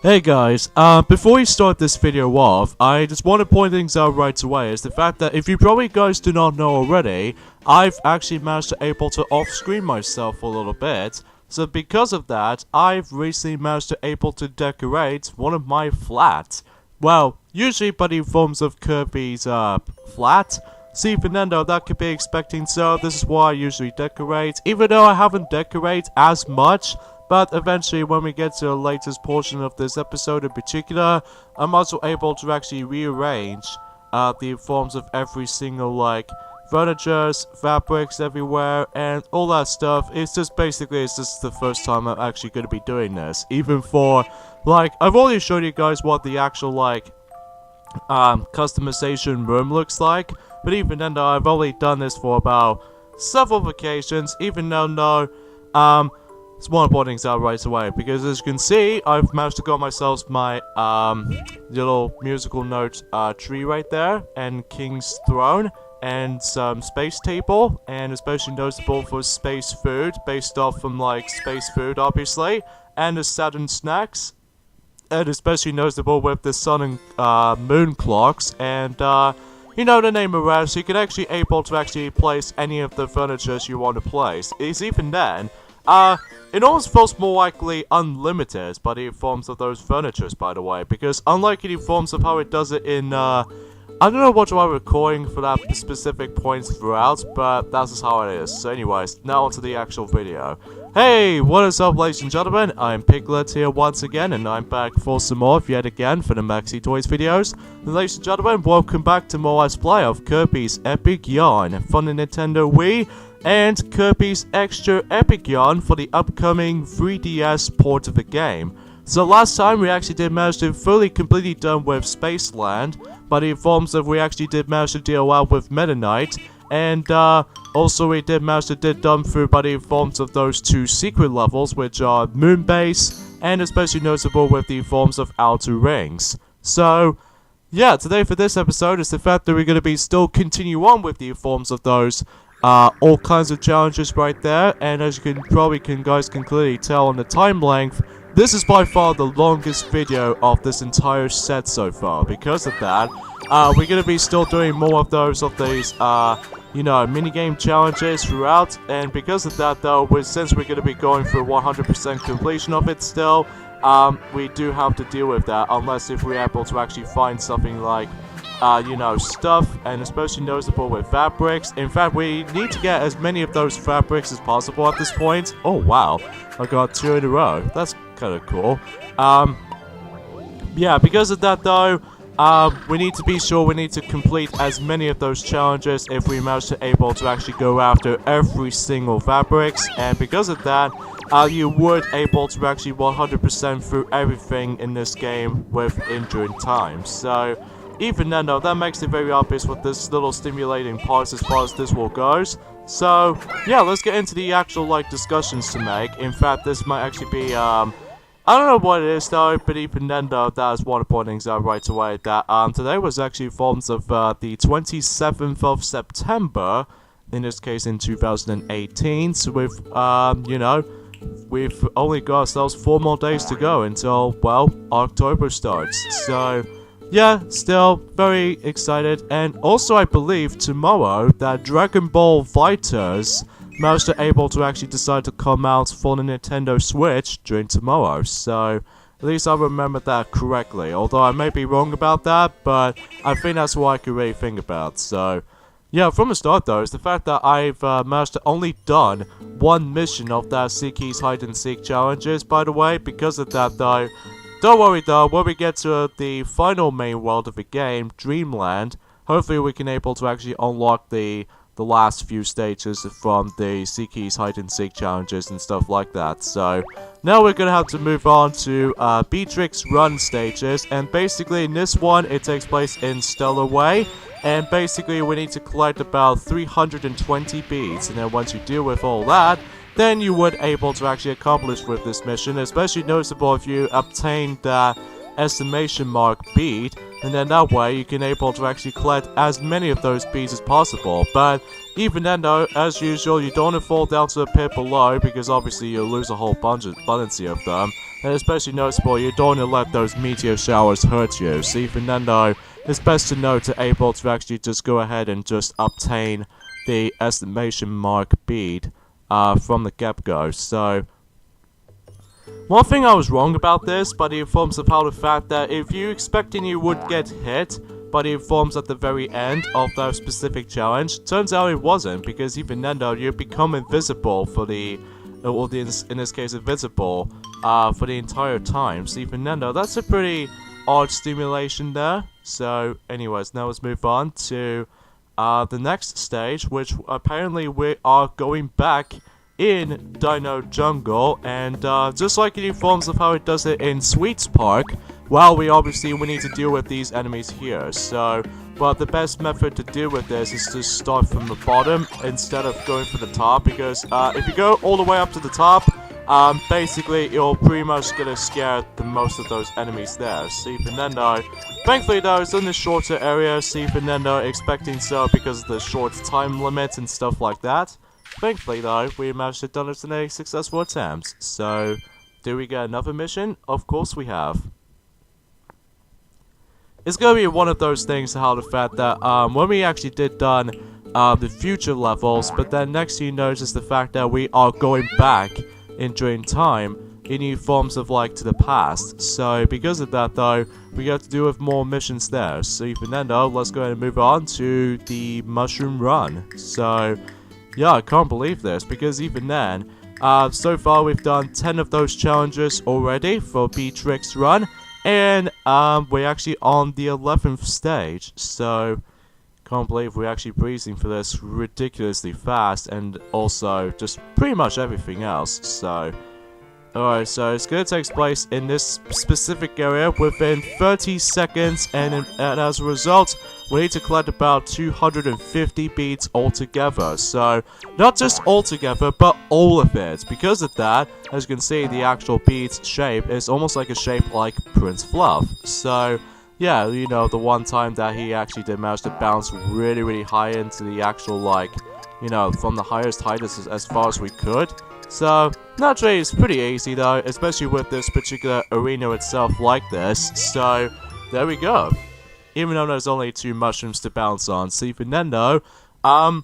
Hey guys, before we start this video off, I just want to point things out right away, is the fact that if you probably guys do not know already, I've actually managed to able to off-screen myself a little bit. So because of that, I've recently managed to able to decorate one of my flats. Well, usually by the forms of Kirby's, flat. See, Fernando, that could be expecting, so this is why I usually decorate, even though I haven't decorated as much. But eventually, when we get to the latest portion of this episode in particular, I'm also able to actually rearrange the forms of every single, like, furnitures, fabrics everywhere, and all that stuff. It's just the first time I'm actually going to be doing this. Even for, like, I've already showed you guys what the actual, like, customization room looks like. But even then, though, I've only done this for about several occasions, even though, it's one of the things out right away, because as you can see, I've managed to got myself my little musical note tree right there, and King's Throne, and some space table, and especially noticeable for space food, based off from like space food obviously, and the Saturn snacks, and especially noticeable with the sun and moon clocks, and you know the name around, so you can actually able to actually place any of the furnitures you want to place. It's even then, it almost feels more likely unlimited by the forms of those furnitures, by the way, because unlike the forms of how it does it in, I don't know what I'm recording for that specific points throughout, but that's just how it is. So anyways, now onto the actual video. Hey, what is up, ladies and gentlemen? I'm Piglet here once again, and I'm back for some more yet again for the Maxi Toys videos. And ladies and gentlemen, welcome back to more Let's Play of Kirby's Epic Yarn for the Nintendo Wii, and Kirby's Extra Epic Yarn for the upcoming 3DS port of the game. So last time we actually did manage to fully completely done with Spaceland, but it informs that we actually did manage to deal out with Meta Knight, and also we did manage to did done through by the forms of those two secret levels, which are Moonbase, and especially noticeable with the forms of Outer Rings. So yeah, today for this episode is the fact that we're going to be still continue on with the forms of those all kinds of challenges right there, and as you guys can clearly tell on the time length, this is by far the longest video of this entire set so far. Because of that, we're gonna be still doing more of these, you know, minigame challenges throughout, and because of that though, since we're gonna be going for 100% completion of it still, we do have to deal with that, unless if we're able to actually find something like you know, stuff, and especially noticeable with fabrics. In fact, we need to get as many of those fabrics as possible at this point. Oh wow, I got 2 in a row. That's kind of cool. Yeah, because of that though, we need to be sure we need to complete as many of those challenges if we manage to able to actually go after every single fabrics, and because of that, you would able to actually 100% through everything in this game within during time. So even then though, that makes it very obvious what this little stimulating parts as far as this world goes. So yeah, let's get into the actual like discussions to make. In fact, this might actually be I don't know what it is though, but even then though, that is one of the pointings out right away, that today was actually forms of the 27th of September, in this case in 2018, so with you know, we've only got ourselves 4 more days to go until, well, October starts. So yeah, still very excited, and also I believe tomorrow that Dragon Ball Fighters managed to able to actually decide to come out for the Nintendo Switch during tomorrow, so at least I remember that correctly, although I may be wrong about that, but I think that's what I could really think about. So yeah, from the start though, is the fact that I've managed to only done 1 mission of that Zeke's hide and seek challenges, by the way. Because of that though, don't worry though, when we get to the final main world of the game, Dreamland, hopefully we can able to actually unlock the last few stages from the Zeke's hide and seek challenges and stuff like that. So now we're gonna have to move on to Beadrix run stages, and basically in this one it takes place in Stellar Way, and basically we need to collect about 320 beads, and then once you deal with all that, then you would able to actually accomplish with this mission, especially noticeable if you obtain the estimation mark bead, and then that way you can able to actually collect as many of those beads as possible. But even then though, as usual, you don't want to fall down to the pit below, because obviously you'll lose a whole bunch of of them. And especially noticeable, you don't want to let those meteor showers hurt you. So even then though, it's best to know to able to actually just go ahead and just obtain the estimation mark bead from the get-go. So one thing I was wrong about this, but it informs about the fact that if you expecting you would get hit, but it informs at the very end of that specific challenge, turns out it wasn't, because even then though, you become invisible for the, in this case invisible, for the entire time. So even then though, that's a pretty odd stimulation there. So anyways, now let's move on to the next stage, which apparently we are going back in Dino Jungle, and just like it informs of how it does it in Sweets Park, well, we need to deal with these enemies here. So, but the best method to deal with this is to start from the bottom instead of going for the top, because if you go all the way up to the top, basically you're pretty much gonna scare the most of those enemies there. So even then though, thankfully though, it's in the shorter area, so even then though, expecting so because of the short time limit and stuff like that. Thankfully though, we managed to done it in a successful attempt. So, do we get another mission? Of course we have. It's gonna be one of those things, how the fact that when we actually did done the future levels, but then next you notice the fact that we are going back in during time in new forms of like to the past. So because of that though, we got to do with more missions there. So even then though, let's go ahead and move on to the Mushroom Run. So yeah, I can't believe this, because even then, so far we've done 10 of those challenges already for Beadrix Run, and we're actually on the 11th stage, so can't believe we're actually breezing for this ridiculously fast, and also just pretty much everything else. So alright, so it's going to take place in this specific area within 30 seconds, and as a result, we need to collect about 250 beads altogether. So, not just altogether, but all of it. Because of that, as you can see, the actual bead's shape is almost like a shape like Prince Fluff. So, yeah, you know, the one time that he actually did manage to bounce really, really high into the actual, like, you know, from the highest height as far as we could. So, naturally, it's pretty easy though, especially with this particular arena itself like this. So, there we go. Even though there's only 2 mushrooms to bounce on. So even then though, yeah,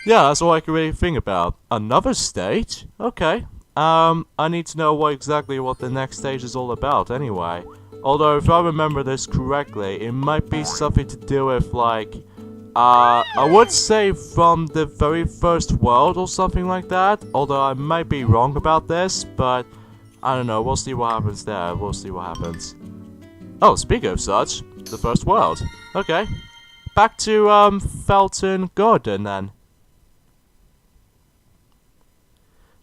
that's all I can really think about. Another stage? Okay. I need to know exactly what the next stage is all about anyway. Although, if I remember this correctly, it might be something to do with, like, I would say from the very first world or something like that. Although I might be wrong about this, but I don't know. We'll see what happens there. We'll see what happens. Oh, speaking of such, the first world. Okay. Back to, Felton Garden then.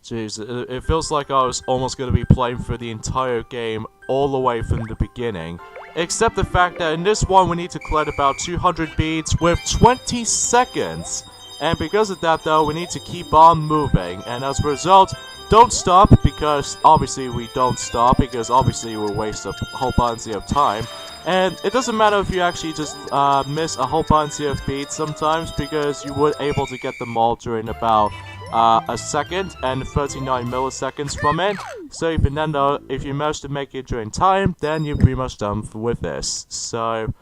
Jeez, it feels like I was almost going to be playing through the entire game all the way from the beginning. Except the fact that in this one we need to collect about 200 beads with 20 seconds. And because of that though, we need to keep on moving. And as a result, don't stop, because obviously we don't stop, because obviously we'll waste a whole bunch of time. And it doesn't matter if you actually just miss a whole bunch of beats sometimes, because you were able to get them all during about a second and 39 milliseconds from it. So even then though, if you manage to make it during time, then you're pretty much done with this. So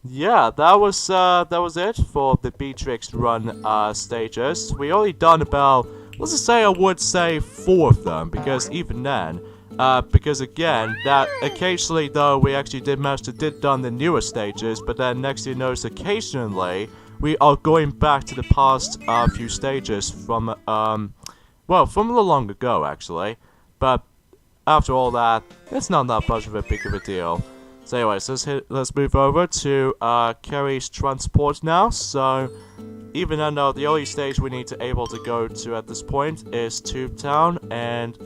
yeah, that was it for the Beadrix Run stages. We only done about, let's just say I would say 4 of them, because even then, because again, that occasionally though, we actually did manage to done the newer stages, but then next you notice occasionally, we are going back to the past few stages from, well, from a long ago actually, but after all that, it's not that much of a big of a deal. So anyways, let's move over to Carrie's transport now. So even though the only stage we need to able to go to at this point is Tube Town, and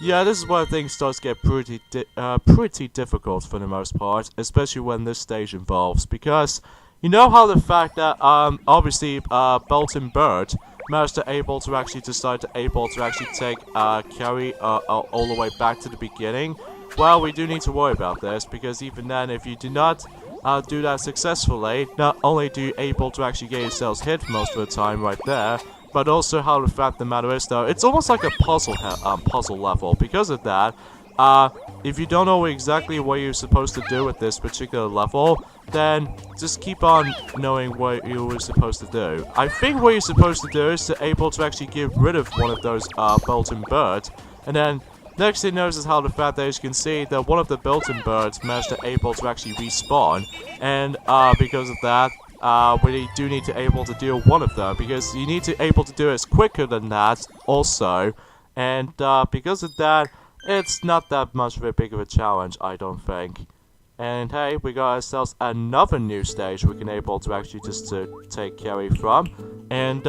yeah, this is where things start to get pretty difficult for the most part, especially when this stage involves, because you know how the fact that obviously Bolton Bird managed to actually decide to actually take Carrie all the way back to the beginning. Well, we do need to worry about this, because even then, if you do not do that successfully, not only do you able to actually get yourselves hit most of the time right there, but also how the fact of the matter is though, it's almost like a puzzle level. Because of that, if you don't know exactly what you're supposed to do with this particular level, then just keep on knowing what you were supposed to do. I think what you're supposed to do is to able to actually get rid of one of those built-in birds, and then next thing notice is how the fact that, as you can see, that one of the built-in birds managed to able to actually respawn, and because of that, we do need to able to deal one of them, because you need to able to do it quicker than that also, and because of that, it's not that much of a big of a challenge, I don't think. And hey, we got ourselves another new stage we can able to actually just to take Carrie from, and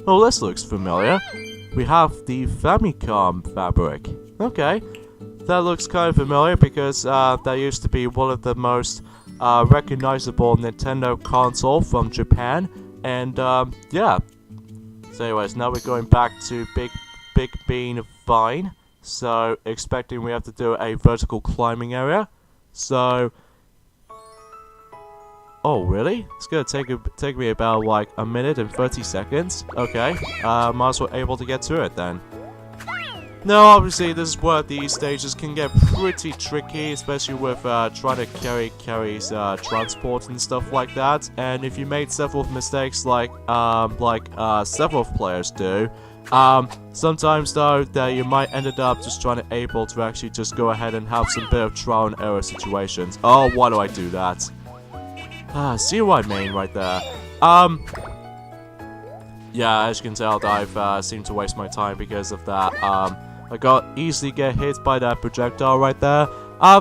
well, this looks familiar. We have the Famicom fabric. Okay, that looks kind of familiar because that used to be one of the most recognizable Nintendo console from Japan, and yeah. So anyways, now we're going back to Big Bean Vine, so expecting we have to do a vertical climbing area. So, oh really? It's gonna take me about like a minute and 30 seconds. Okay, might as well able to get to it then. Now, obviously, this is where these stages can get pretty tricky, especially with trying to carry Carrie's transport and stuff like that. And if you made several mistakes, like several players do, sometimes though, that you might ended up just trying to able to actually just go ahead and have some bit of trial and error situations. Oh, why do I do that? See what I mean right there. Yeah, as you can tell, I've seemed to waste my time because of that. I got easily get hit by that projectile right there.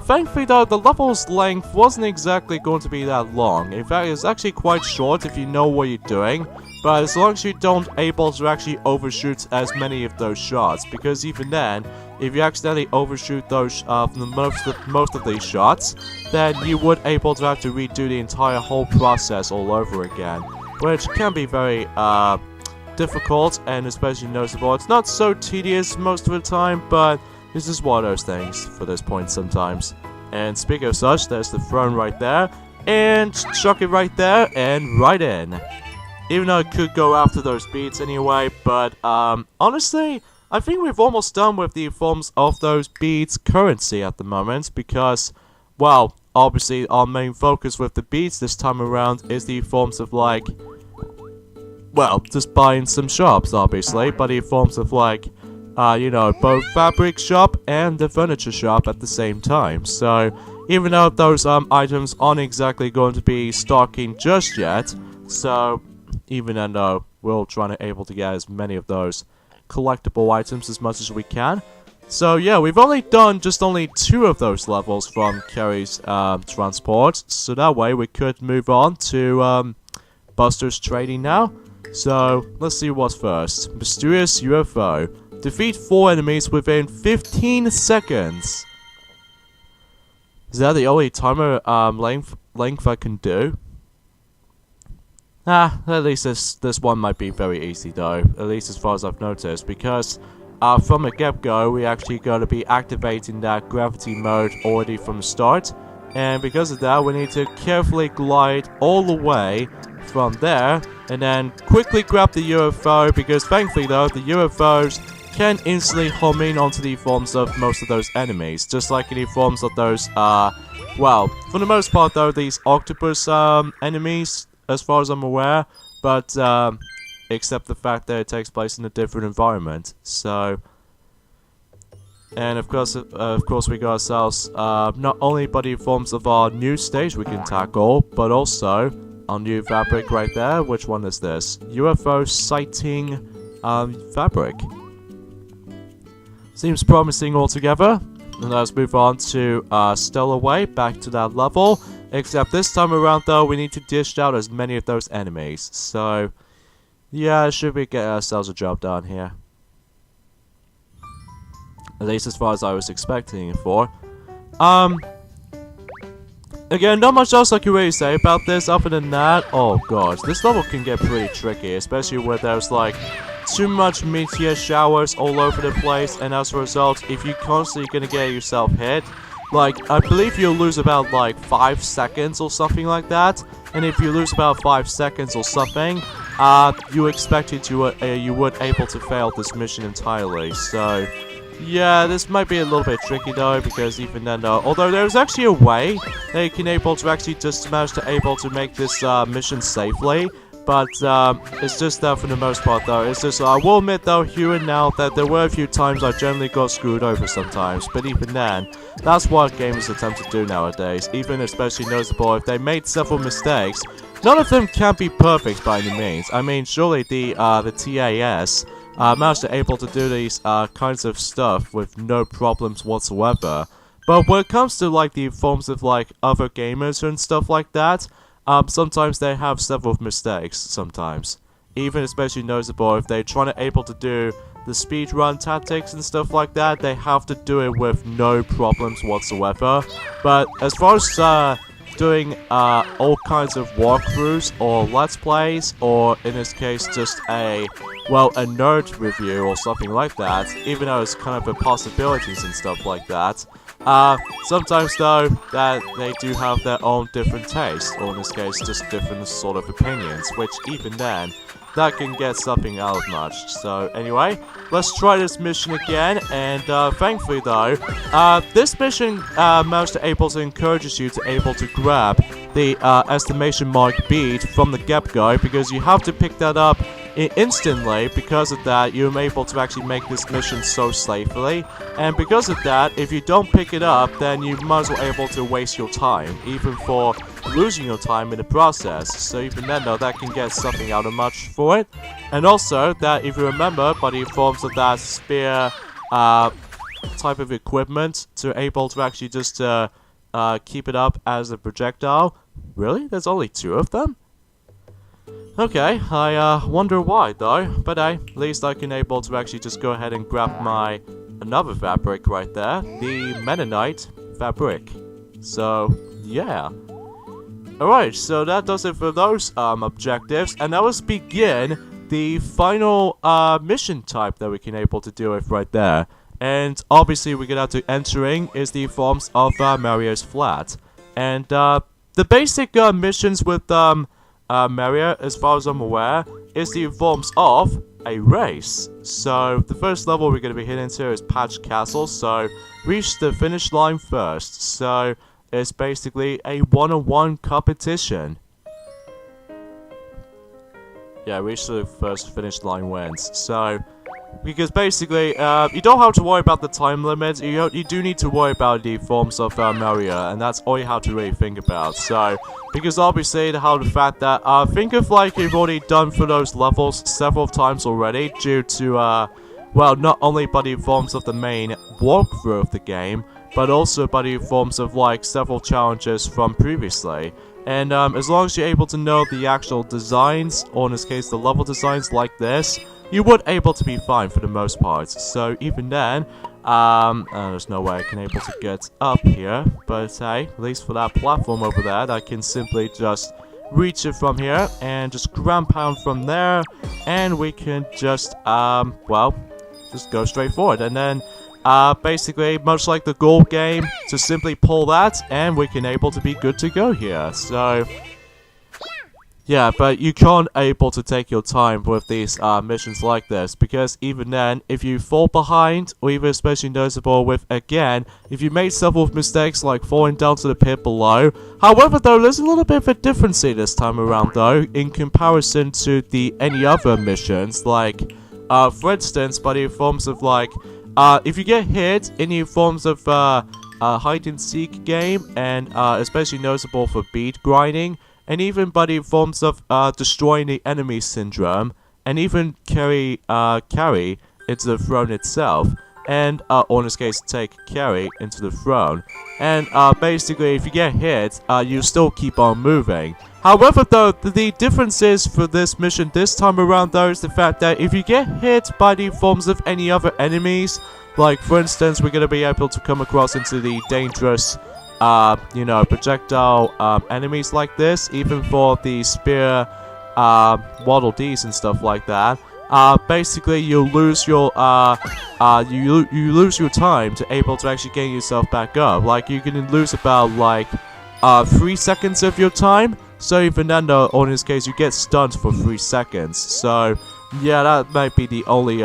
Thankfully though, the level's length wasn't exactly going to be that long. In fact, it's actually quite short if you know what you're doing. But as long as you don't able to actually overshoot as many of those shots, because even then, if you accidentally overshoot those most of these shots, then you would able to have to redo the entire whole process all over again, which can be very difficult and especially noticeable. It's not so tedious most of the time, but this is one of those things for this point sometimes. And speaking of such, there's the throne right there, and chuck it right there and right in. Even though I could go after those beads anyway, but honestly, I think we've almost done with the forms of those beads currency at the moment, because, well, obviously our main focus with the beads this time around is the forms of like, well, just buying some shops, obviously, but in forms of like, you know, both fabric shop and the furniture shop at the same time. So, even though those items aren't exactly going to be stocking just yet, so even though we're trying to able to get as many of those collectible items as much as we can. So yeah, we've only done just only 2 of those levels from Carrie's transport, so that way we could move on to Buster's trading now. So, let's see what's first. Mysterious UFO. Defeat 4 enemies within 15 seconds. Is that the only timer length I can do? At least this one might be very easy though, at least as far as I've noticed, because from the get-go, we actually got to be activating that gravity mode already from the start, and because of that, we need to carefully glide all the way from there, and then quickly grab the UFO, because thankfully though, the UFOs can instantly home in onto the forms of most of those enemies, just like in the forms of those, well, for the most part though, these octopus enemies, as far as I'm aware, but except the fact that it takes place in a different environment. So, and of course we got ourselves not only body forms of our new stage we can tackle, but also our new fabric right there. Which one is this? UFO sighting fabric. Seems promising altogether. And let's move on to Stellar Way, back to that level. Except this time around though, we need to dish out as many of those enemies. So, yeah, should we get ourselves a job done here? At least as far as I was expecting it for. Again, not much else I can really say about this other than that. Oh god, this level can get pretty tricky, especially where there's like too much meteor showers all over the place, and as a result, if you're constantly gonna get yourself hit, like, I believe you'll lose about, like, 5 seconds or something like that. And if you lose about 5 seconds or something, you expected you would able to fail this mission entirely. So, yeah, this might be a little bit tricky though, because even then, although there's actually a way that you can able to actually just manage to able to make this mission safely. But it's just that for the most part though, it's just, I will admit though, here and now, that there were a few times I generally got screwed over sometimes. But even then, that's what gamers attempt to do nowadays, even especially noticeable if they made several mistakes. None of them can be perfect by any means. I mean, surely the TAS managed to able to do these kinds of stuff with no problems whatsoever. But when it comes to like the forms of like other gamers and stuff like that, sometimes they have several mistakes, sometimes. Even especially noticeable if they're trying to able to do the speedrun tactics and stuff like that, they have to do it with no problems whatsoever. But as far as doing all kinds of walkthroughs or let's plays, or in this case just a nerd review or something like that, even though it's kind of a possibilities and stuff like that, sometimes though, that they do have their own different tastes, or in this case, just different sort of opinions, which even then, that can get something out of much. So anyway, let's try this mission again, and thankfully though, this mission managed to able to encourages you to able to grab the exclamation mark bead from the get-go, because you have to pick that up instantly. Because of that, you're able to actually make this mission so safely, and because of that, if you don't pick it up, then you might as well able to waste your time, even for losing your time in the process. So even then though, that can get something out of much for it. And also, that if you remember, by the forms of that spear type of equipment, to able to actually just keep it up as a projectile. Really? There's only 2 of them? Okay, I wonder why though, but hey, at least I can able to actually just go ahead and grab my another fabric right there, the Mennonite fabric. So, yeah. Alright, so that does it for those objectives, and now let's begin the final mission type that we can able to do with right there. And obviously we're gonna have to entering is the forms of Mario's Flat. And the basic missions with Mario, as far as I'm aware, is the forms of a race. So the first level we're going to be hitting into is Patch Castle, so reach the finish line first. So it's basically a one-on-one competition. Yeah, reach the first finish line wins. So, because basically, you don't have to worry about the time limit, you do need to worry about the forms of Mario, and that's all you have to really think about. So, because obviously, the fact that, think of like you've already done for those levels several times already, due to, well, not only by the forms of the main walkthrough of the game, but also by the forms of like several challenges from previously. And as long as you're able to know the actual designs, or in this case the level designs like this, you would able to be fine for the most part. So even then, there's no way I can able to get up here, but hey, at least for that platform over there, I can simply just reach it from here, and just ground pound from there, and we can just, well, just go straight forward, and then, basically, much like the gold game, to simply pull that, and we can able to be good to go here. So, yeah, but you can't able to take your time with these missions like this, because even then, if you fall behind, or even especially noticeable with, again, if you made several mistakes like falling down to the pit below. However though, there's a little bit of a difference this time around though, in comparison to the any other missions, like, for instance, by the forms of like, if you get hit in the forms of hide and seek game, and especially noticeable for bead grinding, and even by the forms of destroying the enemy syndrome, and even carry into the throne itself, and or in this case take Carrie into the throne, and basically if you get hit, you still keep on moving. However though, the difference is for this mission this time around though, is the fact that if you get hit by the forms of any other enemies, like for instance we're going to be able to come across into the dangerous you know, projectile enemies like this, even for the spear Waddle Dees and stuff like that. basically you lose your you lose your time to able to actually get yourself back up. Like you can lose about like 3 seconds of your time. So even then though, or in this case you get stunned for 3 seconds. So yeah, that might be the only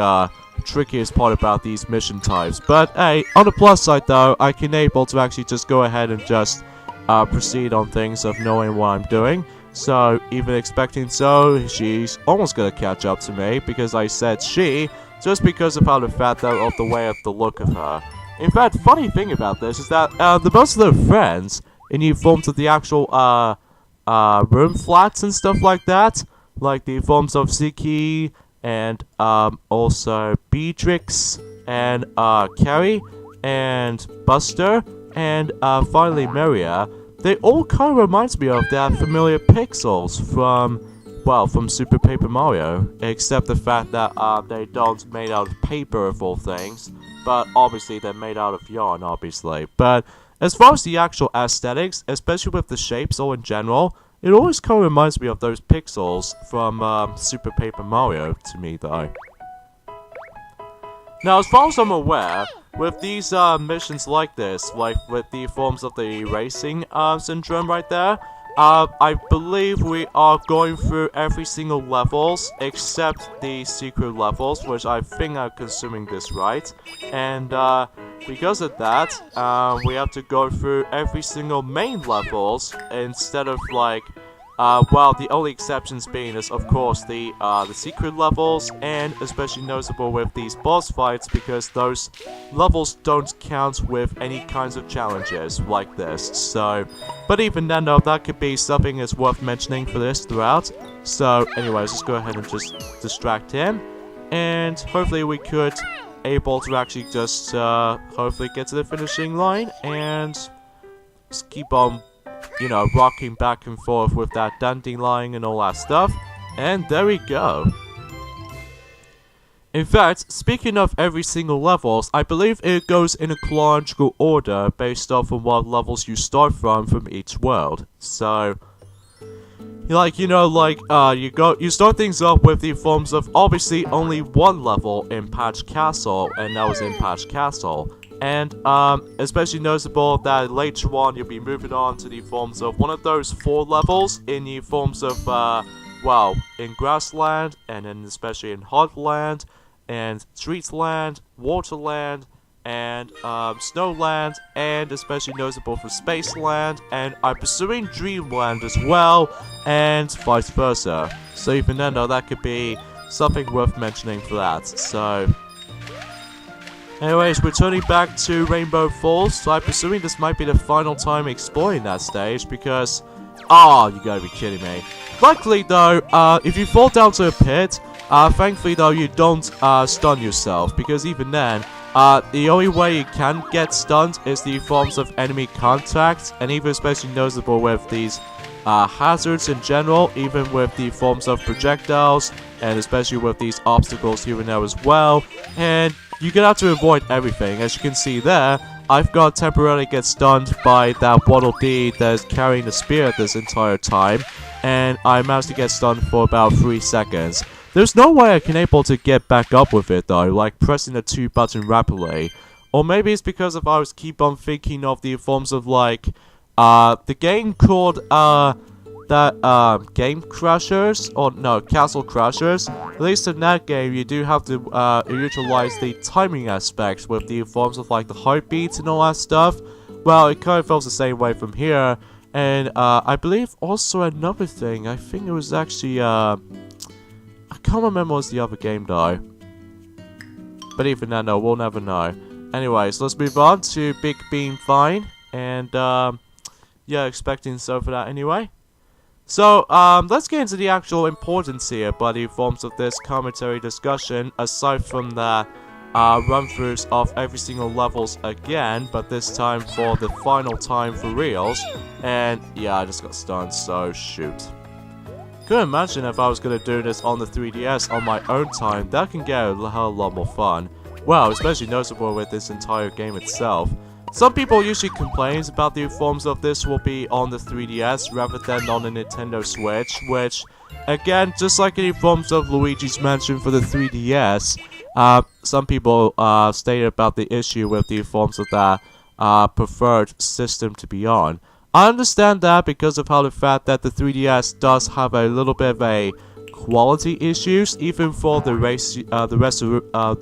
trickiest part about these mission types. But hey, on the plus side though, I can able to actually just go ahead and just proceed on things of knowing what I'm doing. So even expecting so, she's almost gonna catch up to me because I said she, just because of how the fact though of the way of the look of her. In fact, funny thing about this is that the most of their friends in the forms of the actual room flats and stuff like that, like the forms of Zeke and also Beadrix and Carrie and Buster and finally Maria, they all kind of reminds me of that familiar pixels from, well, from Super Paper Mario, except the fact that they don't made out of paper of all things, but obviously they're made out of yarn, obviously. But as far as the actual aesthetics, especially with the shapes or in general, it always kind of reminds me of those pixels from Super Paper Mario to me, though. Now, as far as I'm aware, with these missions like this, like with the forms of the racing syndrome right there, I believe we are going through every single levels except the secret levels, which I think I'm consuming this right. And because of that, we have to go through every single main levels instead of like, well, the only exceptions being is, of course, the secret levels, and especially noticeable with these boss fights, because those levels don't count with any kinds of challenges like this. So, but even then, though, that could be something that's worth mentioning for this throughout. So, anyways, let's go ahead and just distract him, and hopefully we could able to actually just hopefully get to the finishing line and just keep on, you know, rocking back and forth with that dandelion and all that stuff. And there we go. In fact, speaking of every single levels, I believe it goes in a chronological order based off of what levels you start from each world. So, like, you know, like, you start things off with the forms of obviously only one level in Patch Castle, and that was in Patch Castle. And, especially noticeable that later on you'll be moving on to the forms of one of those 4 levels in the forms of, well, in Grassland, and then especially in Hotland, and Streetsland, Waterland, and, Snowland, and especially noticeable for Spaceland, and I'm pursuing Dreamland as well, and vice versa. So even then, though, that could be something worth mentioning for that, so... Anyways, returning back to Rainbow Falls, so I'm presuming this might be the final time exploring that stage, because... Oh, you gotta be kidding me. Luckily though, if you fall down to a pit, thankfully though you don't stun yourself, because even then, the only way you can get stunned is the forms of enemy contact, and even especially noticeable with these hazards in general, even with the forms of projectiles, and especially with these obstacles here and there as well, and you're gonna have to avoid everything. As you can see there, I've got to temporarily get stunned by that Waddle Dee that is carrying the spear this entire time, and I managed to get stunned for about 3 seconds. There's no way I can able to get back up with it though, like pressing the 2 button rapidly. Or maybe it's because of I was keep on thinking of the forms of like, the game called, Game Crushers, or no, Castle Crushers. At least in that game, you do have to utilize the timing aspects with the forms of like the heartbeats and all that stuff. Well, it kind of feels the same way from here. And I believe also another thing. I think it was actually I can't remember what's the other game though. But even then, no, we'll never know. Anyways, let's move on to Big Beam Vine, and yeah, expecting so for that anyway. So, let's get into the actual importance here, by the forms of this commentary discussion, aside from the run-throughs of every single levels again, but this time for the final time for reals. And yeah, I just got stunned, so shoot. Couldn't imagine if I was gonna do this on the 3DS on my own time. That can get a hell of a lot more fun. Well, especially noticeable with this entire game itself. some people usually complain about the forms of this will be on the 3DS rather than on the Nintendo Switch, which, again, just like any forms of Luigi's Mansion for the 3DS, some people stated about the issue with the forms of that preferred system to be on. I understand that because of how the fact that the 3DS does have a little bit of a quality issues, even for the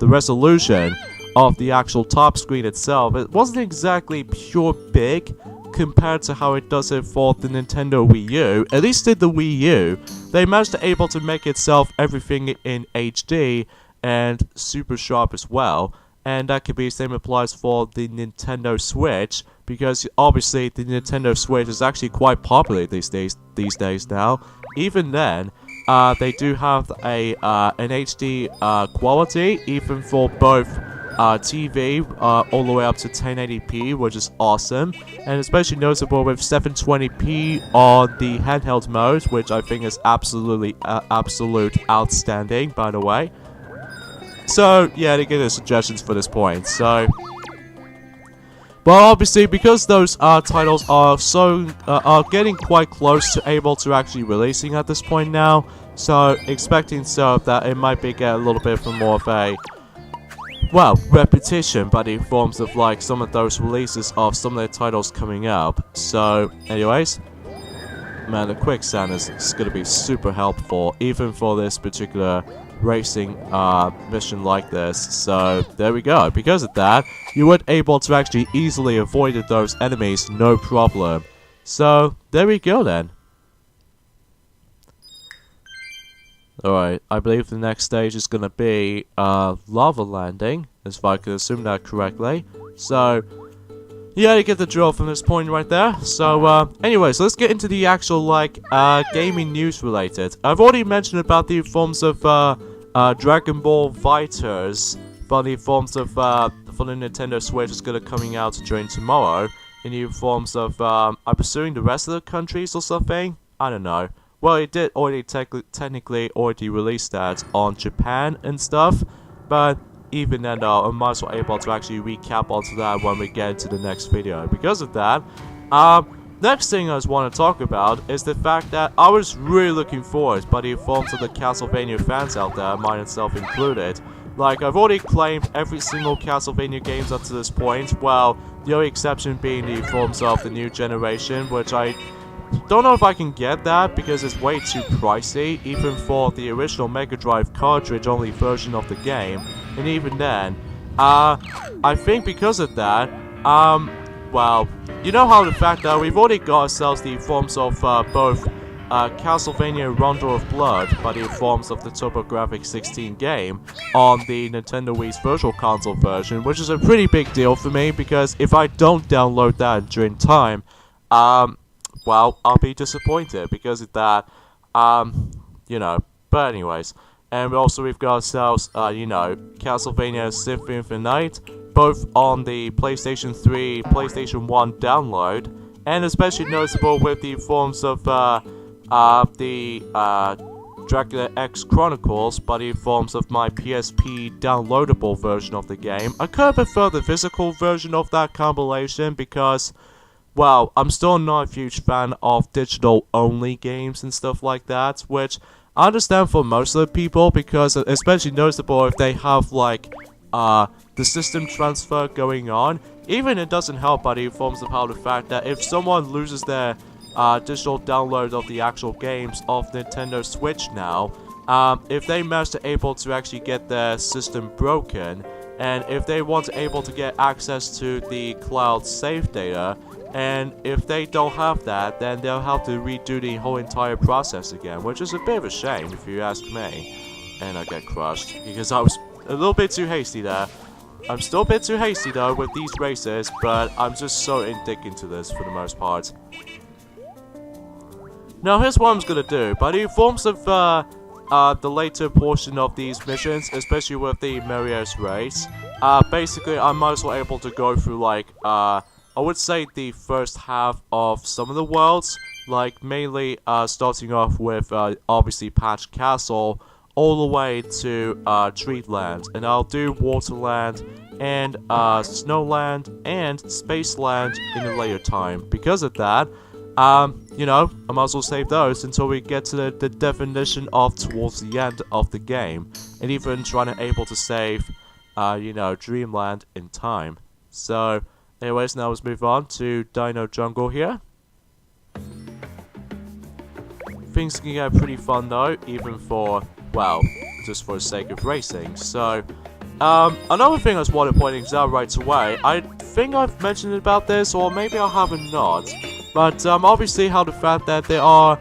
resolution of the actual top screen itself. It wasn't exactly pure big compared to how it does it for the Nintendo Wii U. At least in the Wii U, they managed to able to make itself everything in HD and super sharp as well. And that could be the same applies for the Nintendo Switch, because obviously the Nintendo Switch is actually quite popular these days now. Even then, they do have an HD quality, even for both TV, all the way up to 1080p, which is awesome, and especially noticeable with 720p on the handheld mode, which I think is absolute outstanding, by the way. So, yeah, they give us suggestions for this point. So, well, obviously, because those titles are are getting quite close to able to actually releasing at this point now, so expecting that it might be get a little bit from more of a, well, repetition, but in forms of like some of those releases of some of the titles coming up. So, anyways, man, the quicksand is going to be super helpful, even for this particular racing mission like this. So there we go. Because of that, you would able to actually easily avoid those enemies, no problem. So there we go then. Alright, I believe the next stage is gonna be lava landing, if I can assume that correctly. So yeah, you get the drill from this point right there. So, anyways, let's get into the actual, like, gaming news related. I've already mentioned about the forms of, Dragon Ball Fighters, for the forms of, for the Nintendo Switch is gonna coming out during tomorrow, in the forms of, I'm pursuing the rest of the countries or something? I don't know. Well, it did already technically already release that on Japan and stuff, but even then, I might as well able to actually recap onto that when we get into the next video. Because of that, next thing I just want to talk about is the fact that I was really looking forward by the forms of the Castlevania fans out there, mine itself included. Like, I've already claimed every single Castlevania games up to this point, well, the only exception being the forms of the new generation, which I don't know if I can get that because it's way too pricey, even for the original Mega Drive cartridge only version of the game. And even then, I think because of that, well, you know how the fact that we've already got ourselves the forms of both Castlevania Rondo of Blood by the forms of the TurboGrafx-16 game on the Nintendo Wii's Virtual Console version, which is a pretty big deal for me because if I don't download that during time, well, I'll be disappointed because of that, you know, but anyways. And also we've got ourselves, you know, Castlevania Symphony of the Night, both on the PlayStation 3, PlayStation 1 download, and especially noticeable with the forms of, the, Dracula X Chronicles, but in forms of my PSP downloadable version of the game. I could prefer the physical version of that compilation because, well, I'm still not a huge fan of digital-only games and stuff like that, which I understand for most of the people, because especially noticeable if they have, like, the system transfer going on. Even it doesn't help by the forms of how the fact that if someone loses their digital download of the actual games of Nintendo Switch now, if they manage to able to actually get their system broken, and if they want to able to get access to the cloud save data, and if they don't have that, then they'll have to redo the whole entire process again, which is a bit of a shame if you ask me. And I get crushed because I was a little bit too hasty there. I'm still a bit too hasty though with these races, but I'm just so indignant to this for the most part. Now here's what I'm gonna do. By the forms of the later portion of these missions, especially with the Mario's race, basically I might as well able to go through like I would say the first half of some of the worlds, like mainly starting off with obviously Patch Castle all the way to Dreamland, and I'll do Waterland and Snowland and Spaceland in a later time. Because of that, you know, I might as well save those until we get to the definition of towards the end of the game, and even trying to able to save, you know, Dreamland in time. So, anyways, now let's move on to Dino Jungle here. Things can get pretty fun though, even for, well, just for the sake of racing. So, another thing I was wanting to point out right away, I think I've mentioned about this, or maybe I haven't not, but obviously how the fact that there are,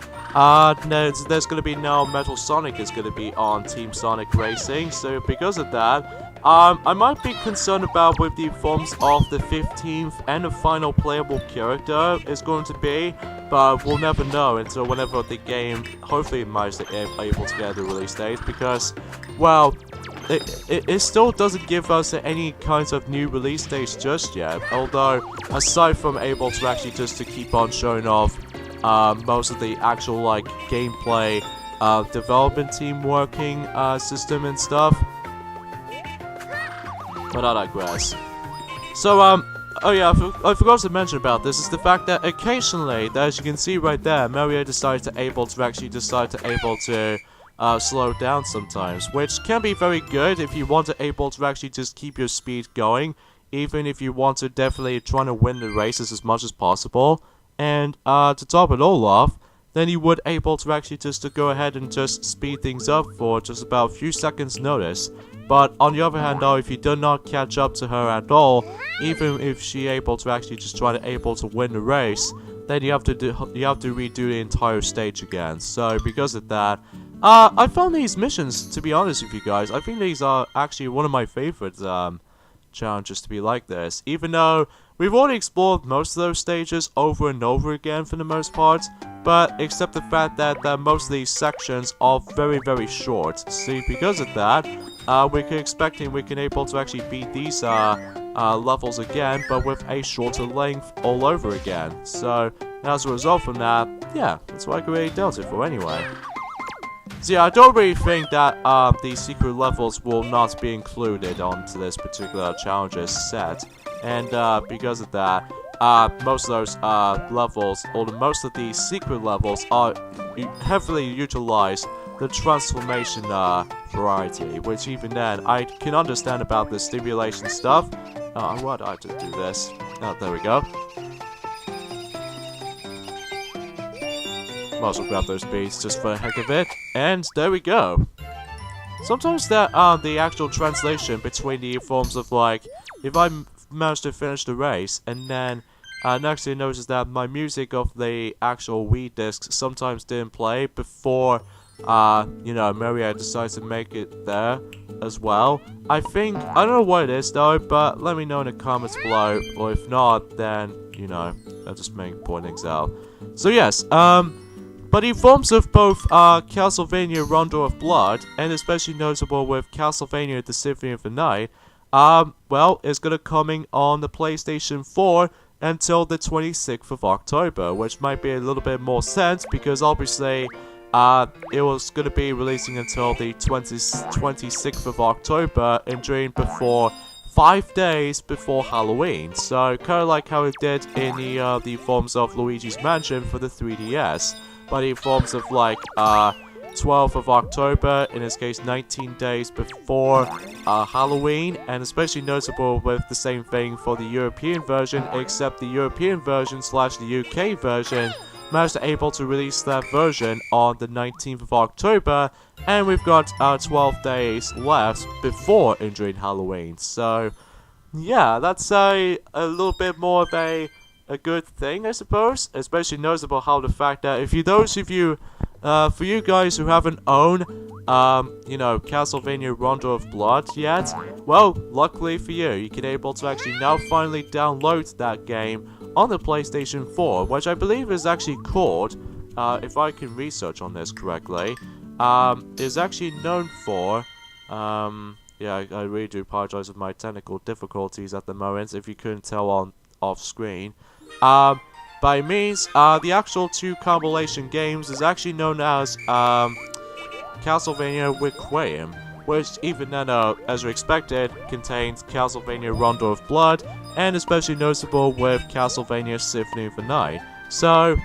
there's going to be now Metal Sonic is going to be on Team Sonic Racing, so because of that, I might be concerned about with the forms of the 15th and the final playable character is going to be, but we'll never know until whenever the game hopefully might be able to get the release date, because, well, it still doesn't give us any kinds of new release dates just yet, although aside from able to actually just to keep on showing off most of the actual like gameplay development team working system and stuff. But I digress. So, oh yeah, I forgot to mention about this, is the fact that occasionally, as you can see right there, Mario decides to able to slow down sometimes, which can be very good if you want to able to actually just keep your speed going, even if you want to definitely try to win the races as much as possible. And, to top it all off, then you would able to actually just to go ahead and just speed things up for just about a few seconds notice. But on the other hand though, if you do not catch up to her at all, even if she able to actually just try to able to win the race, then you have to redo the entire stage again. So because of that, I found these missions, to be honest with you guys, I think these are actually one of my favorite challenges to be like this, even though we've already explored most of those stages over and over again for the most part, but except the fact that most of these sections are very, very short. See, because of that, we can able to actually beat these levels again, but with a shorter length all over again. So, as a result from that, yeah, that's what I could really dealt it for anyway. So yeah, I don't really think that the secret levels will not be included onto this particular challenges set. And because of that, most of those levels, or most of the secret levels, are heavily utilize the transformation variety, which even then, I can understand about the stimulation stuff. Why did I just do this? Oh, there we go. Might as well grab those beads just for the heck of it, and there we go. Sometimes that the actual translation between the forms of like, if I managed to finish the race, and then next you notice that my music of the actual Wii discs sometimes didn't play before you know, Mario decides to make it there as well. I think, I don't know what it is though, but let me know in the comments below, or if not, then, you know, I'll just make pointings out. So yes, but in forms of both Castlevania Rondo of Blood, and especially notable with Castlevania The Symphony of the Night, well, it's gonna coming on the PlayStation 4 until the 26th of October, which might be a little bit more sense, because obviously, it was gonna be releasing until the 26th of October, and during before 5 days before Halloween. So, kinda like how it did in the forms of Luigi's Mansion for the 3DS. But in forms of like 12th of October, in this case 19 days before Halloween, and especially notable with the same thing for the European version, except the European version / the UK version managed to able to release that version on the 19th of October, and we've got 12 days left before and during Halloween. So yeah, that's a little bit more of a good thing, I suppose, especially noticeable how the fact that if you, those of you, for you guys who haven't owned, you know, Castlevania Rondo of Blood yet, well, luckily for you, you can able to actually now finally download that game on the PlayStation 4, which I believe is actually called, if I can research on this correctly, is actually known for, yeah, I really do apologize for my technical difficulties at the moment, if you couldn't tell on off screen. By means, the actual two compilation games is actually known as, Castlevania Requiem, which even then, as we expected, contains Castlevania Rondo of Blood, and especially noticeable with Castlevania Symphony of the Night. So,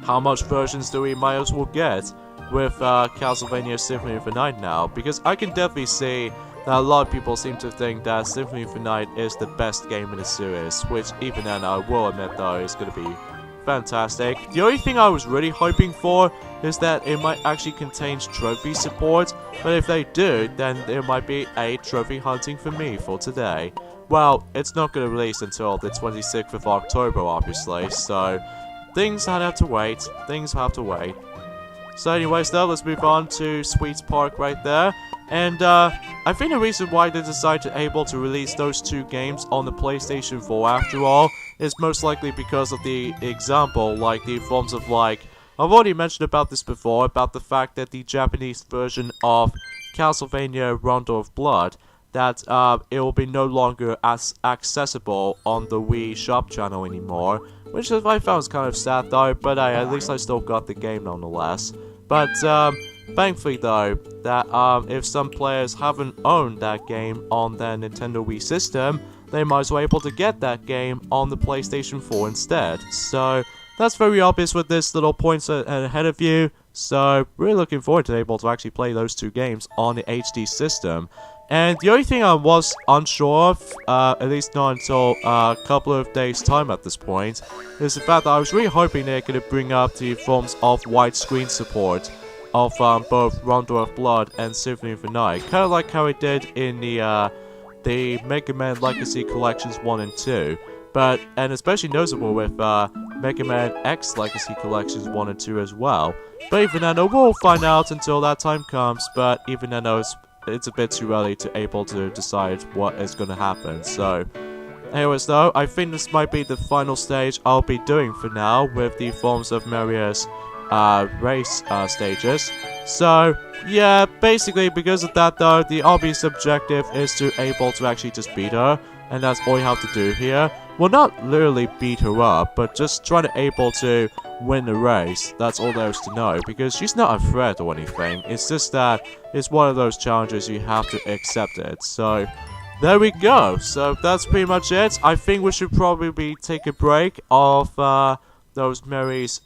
how much versions do we might as well get with Castlevania Symphony of the Night now? Because I can definitely see that a lot of people seem to think that Symphony of the Night is the best game in the series, which even then I will admit though is going to be fantastic. The only thing I was really hoping for is that it might actually contain trophy support, but if they do, then there might be a trophy hunting for me for today. Well, it's not going to release until the 26th of October, obviously, so things have to wait. So anyways though, let's move on to Sweets Park right there. And I think the reason why they decided to release those two games on the PlayStation 4 after all is most likely because of the example, like the forms of like, I've already mentioned about this before, about the fact that the Japanese version of Castlevania Rondo of Blood, that it will be no longer as accessible on the Wii shop channel anymore, which I found was kind of sad though, but at least I still got the game nonetheless. But thankfully though, that if some players haven't owned that game on their Nintendo Wii system, they might as well be able to get that game on the PlayStation 4 instead. So that's very obvious with this little points ahead of you. So really looking forward to able to actually play those two games on the HD system. And the only thing I was unsure of, at least not until a couple of days time at this point, is the fact that I was really hoping they're going to bring up the forms of widescreen support of both Rondo of Blood and Symphony of the Night, kind of like how it did in the Mega Man Legacy Collections 1 and 2, and especially noticeable with Mega Man X Legacy Collections 1 and 2 as well. But even then, we'll find out until that time comes, but even then, it's a bit too early to able to decide what is going to happen. So anyways though, I think this might be the final stage I'll be doing for now with the forms of Maria's race stages. So yeah, basically because of that though, the obvious objective is to able to actually just beat her, and that's all you have to do here. Well, not literally beat her up, but just try to able to win the race. That's all there is to know, because she's not a threat or anything. It's just that it's one of those challenges you have to accept it. So there we go. So that's pretty much it. I think we should probably take a break of those Mary's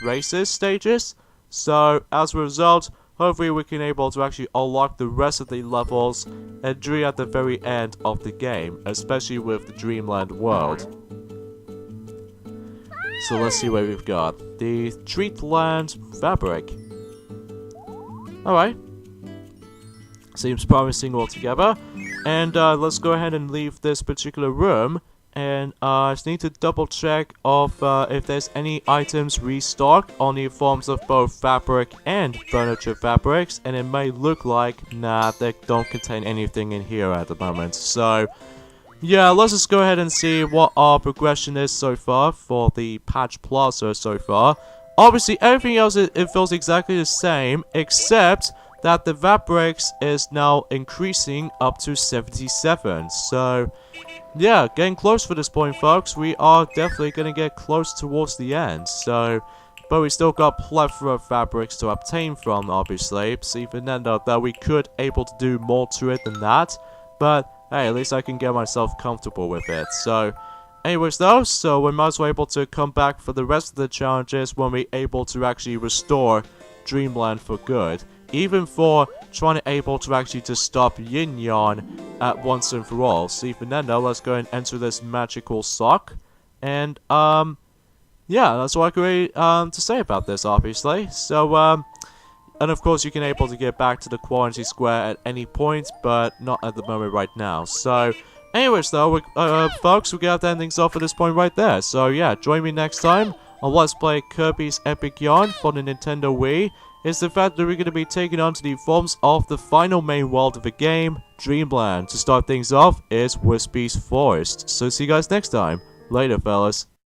races stages. So as a result, hopefully we can able to actually unlock the rest of the levels and during at the very end of the game, especially with the Dreamland world. So let's see what we've got. The Treatland Fabric. Alright. Seems promising altogether. And let's go ahead and leave this particular room. And I just need to double check of if there's any items restocked on the forms of both fabric and furniture fabrics, and it may look like, nah, they don't contain anything in here at the moment. So yeah, let's just go ahead and see what our progression is so far for the Patch Plaza so far. Obviously everything else, it feels exactly the same, except that the fabrics is now increasing up to 77. So yeah, getting close for this point, folks. We are definitely going to get close towards the end. So, but we still got plethora of fabrics to obtain from, obviously. So even then, though, that we could able to do more to it than that. But hey, at least I can get myself comfortable with it. So anyways, though, so we might as well able to come back for the rest of the challenges when we're able to actually restore Dreamland for good. Even for trying to able to actually just stop Yin Yang at once and for all. So even then though, let's go and enter this magical sock. And yeah, that's all I can really to say about this, obviously. So and of course you can able to get back to the Quarantine Square at any point, but not at the moment right now. So anyways though, folks, we're gonna have to end things off at this point right there. So yeah, join me next time on Let's Play Kirby's Epic Yarn for the Nintendo Wii. Is the fact that we're going to be taking on to the forms of the final main world of the game, Dreamland. To start things off is Wispy's Forest. So see you guys next time. Later, fellas.